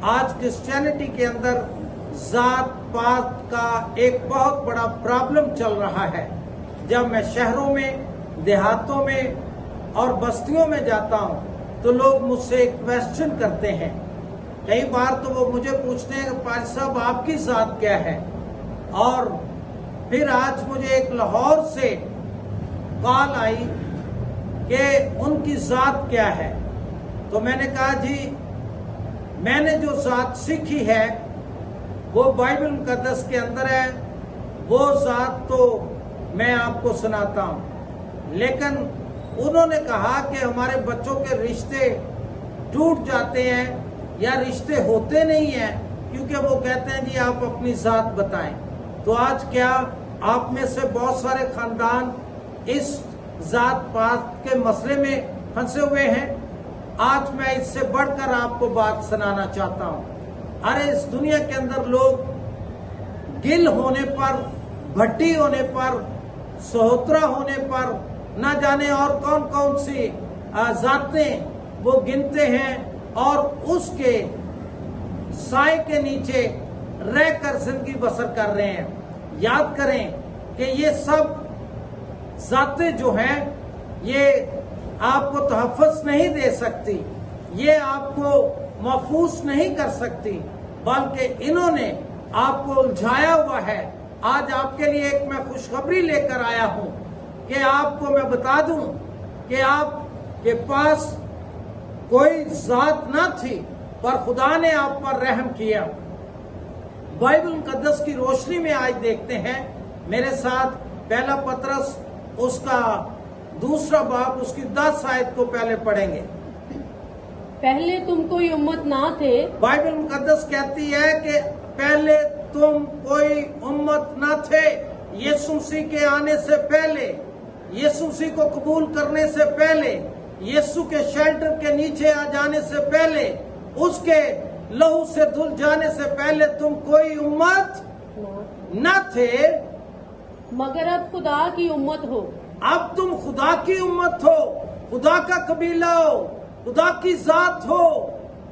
آج کرسچینٹی کے اندر ذات پات کا ایک بہت بڑا پرابلم چل رہا ہے. جب میں شہروں میں، دیہاتوں میں اور بستیوں میں جاتا ہوں تو لوگ مجھ سے ایک کویسچن کرتے ہیں. کئی بار تو وہ مجھے پوچھتے ہیں کہ پادری صاحب آپ کی ذات کیا ہے. اور پھر آج مجھے ایک لاہور سے کال آئی کہ ان کی ذات کیا ہے. تو میں نے کہا جی میں نے جو ذات سیکھی ہے وہ بائبل مقدس کے اندر ہے، وہ ذات تو میں آپ کو سناتا ہوں. لیکن انہوں نے کہا کہ ہمارے بچوں کے رشتے ٹوٹ جاتے ہیں یا رشتے ہوتے نہیں ہیں کیونکہ وہ کہتے ہیں جی آپ اپنی ذات بتائیں. تو آج کیا آپ میں سے بہت سارے خاندان اس ذات پات کے مسئلے میں پھنسے ہوئے ہیں؟ آج میں اس سے بڑھ کر آپ کو بات سنانا چاہتا ہوں. ارے اس دنیا کے اندر لوگ گل ہونے پر، بھٹی ہونے پر، سہوترا ہونے پر، نہ جانے اور کون کون سی ذاتیں وہ گنتے ہیں اور اس کے سائے کے نیچے رہ کر زندگی بسر کر رہے ہیں. یاد کریں کہ یہ سب ذاتیں جو ہیں یہ آپ کو تحفظ نہیں دے سکتی، یہ آپ کو محفوظ نہیں کر سکتی، بلکہ انہوں نے آپ کو الجھایا ہوا ہے. آج آپ کے لیے ایک میں خوشخبری لے کر آیا ہوں کہ آپ کو میں بتا دوں کہ آپ کے پاس کوئی ذات نہ تھی پر خدا نے آپ پر رحم کیا. بائبل مقدس کی روشنی میں آج دیکھتے ہیں میرے ساتھ پہلا پطرس اس کا 2 باب اس کی 10 آیت کو پہلے پڑھیں گے. پہلے تم کوئی امت نہ تھے. بائبل مقدس کہتی ہے کہ پہلے تم کوئی امت نہ تھے. یسوع مسیح کے آنے سے پہلے، یسوع مسیح کو قبول کرنے سے پہلے، یسوع کے شیلٹر کے نیچے آ جانے سے پہلے، اس کے لہو سے دھل جانے سے پہلے تم کوئی امت نہ تھے، مگر اب خدا کی امت ہو. اب تم خدا کی امت ہو، خدا کا قبیلہ ہو، خدا کی ذات ہو،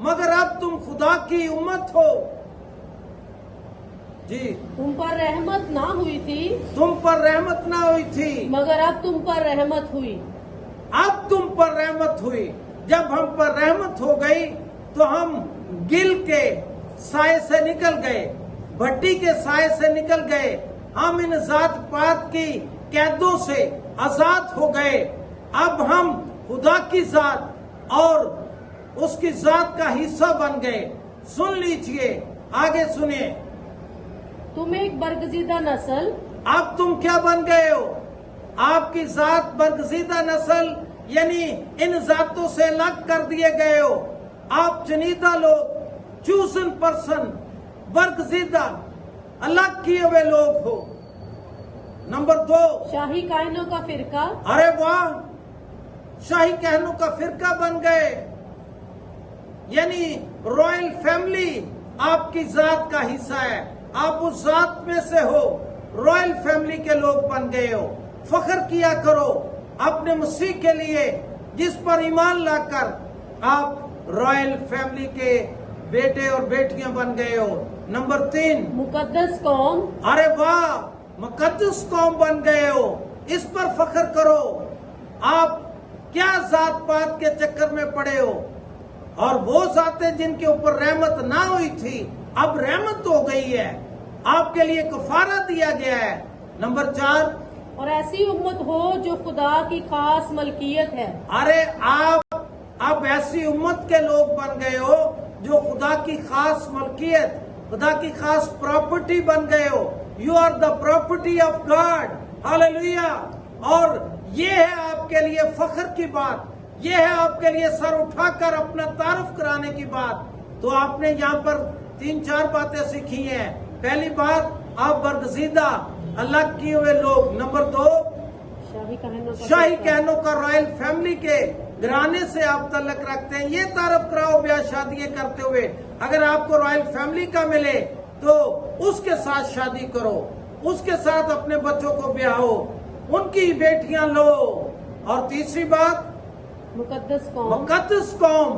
مگر اب تم خدا کی امت ہو. جی تم پر رحمت نہ ہوئی تھی، تم پر رحمت نہ ہوئی تھی، مگر اب تم پر رحمت ہوئی. اب تم پر رحمت ہوئی. جب ہم پر رحمت ہو گئی تو ہم گل کے سائے سے نکل گئے، بھٹی کے سائے سے نکل گئے، ہم ان ذات پات کی قیدوں سے آزاد ہو گئے. اب ہم خدا کی ذات اور اس کی ذات کا حصہ بن گئے. سن لیجئے، آگے سنیں. تم ایک برگزیدہ نسل. اب تم کیا بن گئے ہو؟ آپ کی ذات برگزیدہ نسل یعنی ان ذاتوں سے الگ کر دیے گئے ہو. آپ چنیدہ لوگ، چوزن پرسن، برگزیدہ، الگ کیے ہوئے لوگ ہو. نمبر 2، شاہی کائنوں کا فرقہ. ارے واہ، شاہی کہنوں کا فرقہ بن گئے، یعنی رائل فیملی آپ کی ذات کا حصہ ہے. آپ اس ذات میں سے ہو، رائل فیملی کے لوگ بن گئے ہو. فخر کیا کرو اپنے مسیح کے لیے جس پر ایمان لا کر آپ رائل فیملی کے بیٹے اور بیٹیاں بن گئے ہو. نمبر 3، مقدس قوم. ارے واہ، مقدس قوم بن گئے ہو. اس پر فخر کرو. آپ کیا ذات پات کے چکر میں پڑے ہو؟ اور وہ ذاتیں جن کے اوپر رحمت نہ ہوئی تھی اب رحمت ہو گئی ہے، آپ کے لیے کفارہ دیا گیا ہے. نمبر 4، اور ایسی امت ہو جو خدا کی خاص ملکیت ہے. ارے آپ اب ایسی امت کے لوگ بن گئے ہو جو خدا کی خاص ملکیت، خدا کی خاص پراپرٹی بن گئے ہو. You are the property of God. Hallelujah. اور یہ ہے آپ کے لیے فخر کی بات، یہ ہے آپ کے لیے سر اٹھا کر اپنا تعارف کرانے کی بات. تو آپ نے یہاں پر 3-4 باتیں سیکھی ہیں. پہلی بات، آپ برگزیدہ، الگ کیے ہوئے لوگ. نمبر 2، شاہی کہنوں کا رائل فیملی کے گھرانے سے آپ تعلق رکھتے ہیں. یہ تعارف کراؤ بیاہ شادیاں کرتے ہوئے. اگر آپ کو رائل فیملی کا ملے تو اس کے ساتھ شادی کرو، اس کے ساتھ اپنے بچوں کو بیاہو، ان کی بیٹیاں لو. اور تیسری بات، مقدس قوم. مقدس قوم.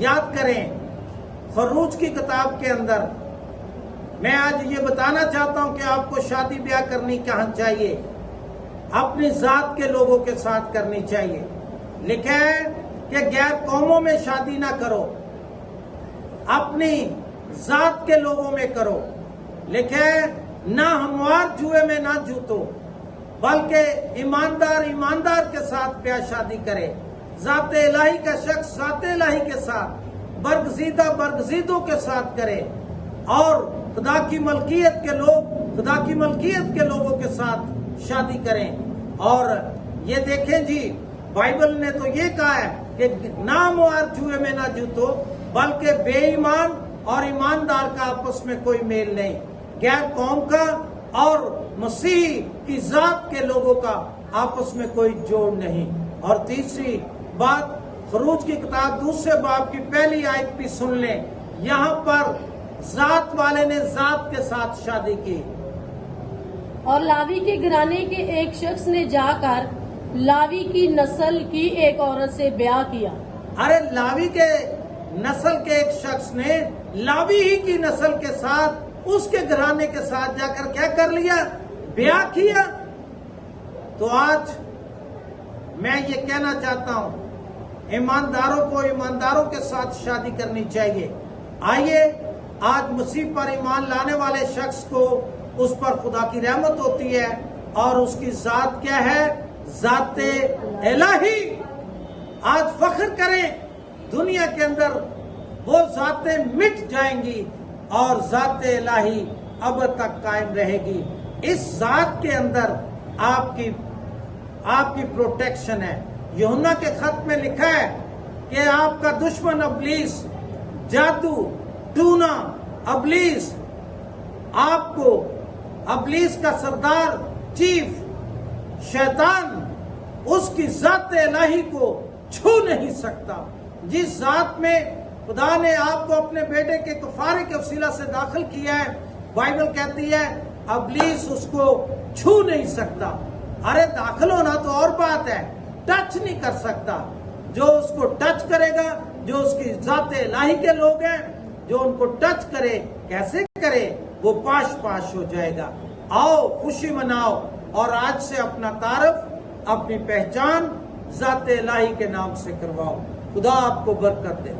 یاد کریں خروج کی کتاب کے اندر میں آج یہ بتانا چاہتا ہوں کہ آپ کو شادی بیاہ کرنی کہاں چاہیے؟ اپنی ذات کے لوگوں کے ساتھ کرنی چاہیے. لکھا ہے کہ غیر قوموں میں شادی نہ کرو، اپنی ذات کے لوگوں میں کرو. لکھا ہے نہ ہموار جوئے میں نہ جوتو، بلکہ ایماندار کے ساتھ بیاہ شادی کرے. ذات الہی کا شخص ذات الہی کے ساتھ، برگزیدوں کے ساتھ کرے، اور خدا کی ملکیت کے لوگوں کے ساتھ شادی کریں. اور یہ دیکھیں جی، بائبل نے تو یہ کہا ہے کہ ناموار جوئے میں نہ جوتو، بلکہ بے ایمان اور ایماندار کا آپس میں کوئی میل نہیں، غیر قوم کا اور مسیح کی ذات کے لوگوں کا آپس میں کوئی جوڑ نہیں. اور تیسری بات، خروج کی کتاب 2 باب کی پہلی آیت بھی سن لیں. یہاں پر ذات والے نے ذات کے ساتھ شادی کی. اور لاوی کے گھرانے کے ایک شخص نے جا کر لاوی کی نسل کی ایک عورت سے بیاہ کیا. ارے لاوی کے نسل کے ایک شخص نے لاوی ہی کی نسل کے ساتھ، اس کے گھرانے کے ساتھ جا کر کیا کر لیا؟ بیاہ کیا. تو آج میں یہ کہنا چاہتا ہوں، ایمانداروں کو ایمانداروں کے ساتھ شادی کرنی چاہیے. آئیے آج مسیح پر ایمان لانے والے شخص کو اس پر خدا کی رحمت ہوتی ہے، اور اس کی ذات کیا ہے؟ ذات الہی. آج فخر کریں، دنیا کے اندر وہ ذاتیں مٹ جائیں گی اور ذات الہی اب تک قائم رہے گی. اس ذات کے اندر آپ کی پروٹیکشن ہے. یوحنا کے خط میں لکھا ہے کہ آپ کا دشمن ابلیس، جادو ٹونا ابلیس، آپ کو ابلیس کا سردار، چیف شیطان، اس کی ذات الہی کو چھو نہیں سکتا. جس ذات میں خدا نے آپ کو اپنے بیٹے کے کفارے کے وسیلہ سے داخل کیا ہے، بائبل کہتی ہے ابلیس اس کو چھو نہیں سکتا. ارے داخل ہونا تو اور بات ہے، ٹچ نہیں کر سکتا. جو اس کو ٹچ کرے گا، جو اس کی ذات الہی کے لوگ ہیں، جو ان کو ٹچ کرے، کیسے کرے؟ وہ پاش ہو جائے گا. آؤ خوشی مناؤ، اور آج سے اپنا تعارف، اپنی پہچان ذات الہی کے نام سے کرواؤ. خدا آپ کو برکت دے.